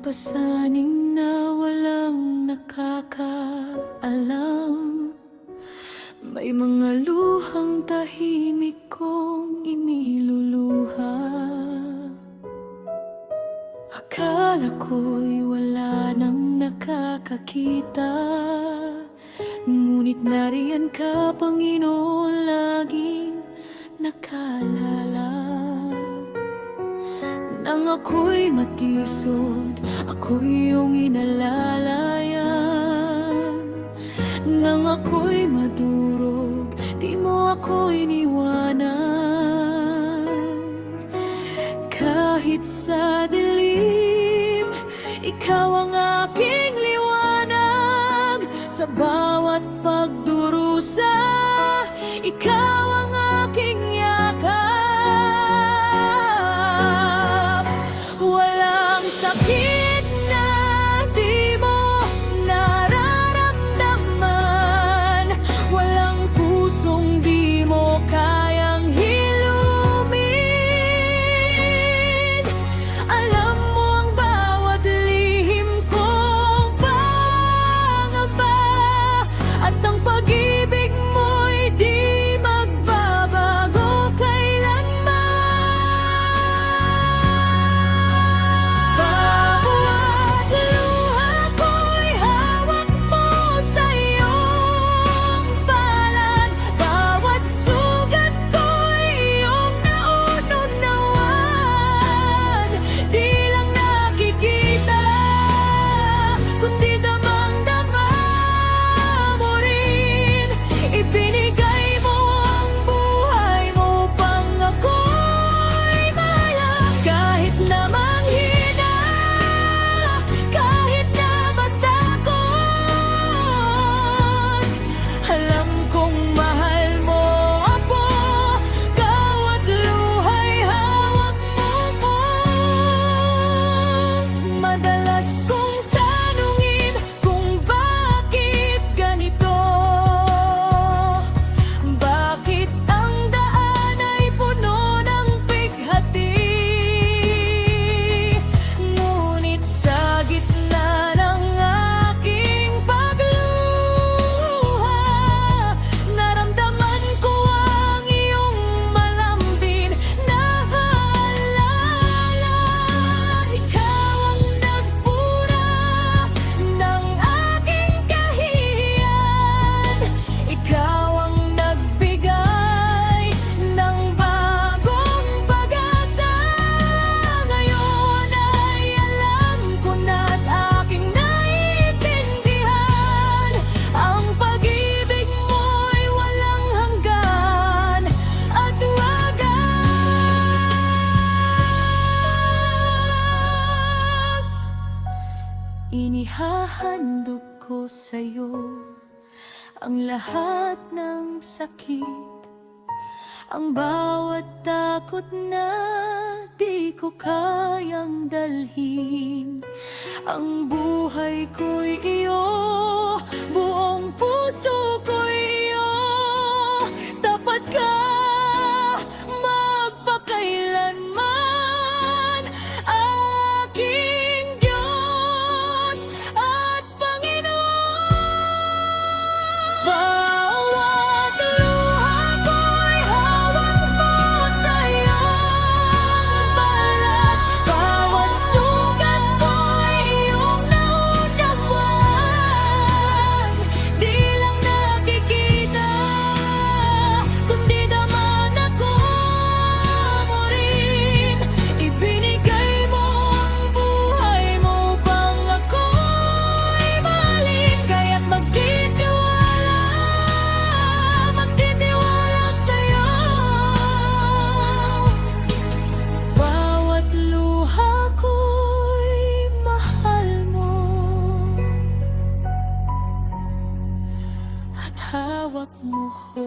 pasaning na walang nakakaalam. May mga luhang tahimik kong iniluluha. Akala ko'y wala nang nakakakita, ngunit nariyan ka, Panginoon, laging nakaalala. Nang ako'y matisod, ako'y iyong inalalayan. Nang ako'y madurog, di mo ako iniwanan. Kahit sa dilim, ikaw ang aking liwanag. Sa bawat pagdurusa, ikaw ang aking yakap. Walang sakit na di mo nararamdaman, walang pusong di mo kayang hilumin. Alam mo ang bawat lihim kong pangamba, at ang pag-ibig mo'y di magbabago kailanman. Bawat luha ko'y hawak mo sa iyong palad, bawat sugat ko'y iyong nauunawan. Di lang nakikita, kundi damang-dama mo rin. Ibinigay mo ang buhay mo pang ako'y mahalin. Kahit na manghina, kahit na matakot, alam kong mahal mo ako. Bawat luha'y hawak mo. Madalas kong tanungin kung bakit ganito, bakit ang daan ay puno ng bighati. Ngunit sa gitna ng aking pagluha, naramdaman ko ang iyong malambing na halaala. Ikaw ang nagpura ng aking kahihiyan, ikaw ang nagbigay ng bagong pag-asa. Ngayon ay alam ko na't aking naiintindihan, ang pag-ibig mo'y walang hanggan at wagas. Inihahandog ko sa'yo ang lahat ng sakit, ang bawat takot na di ko kayang dalhin. Ang buhay ko'y iyo, buong puso ko'y iyo. Tapat ka magpakailanman, aking Diyos at Panginoon. Bawat luha ko'y hawak mo sa iyong balat, bawat sugat ko'y iyong nauunawan. Di lang nakikita, kundi daman ako mo rin. Ibinigay mo ang buhay mo pang ako'y mahalin. Kaya't magtitiwala sa'yo. Bawat luha ko'y mahal mo, at hawak mo ho.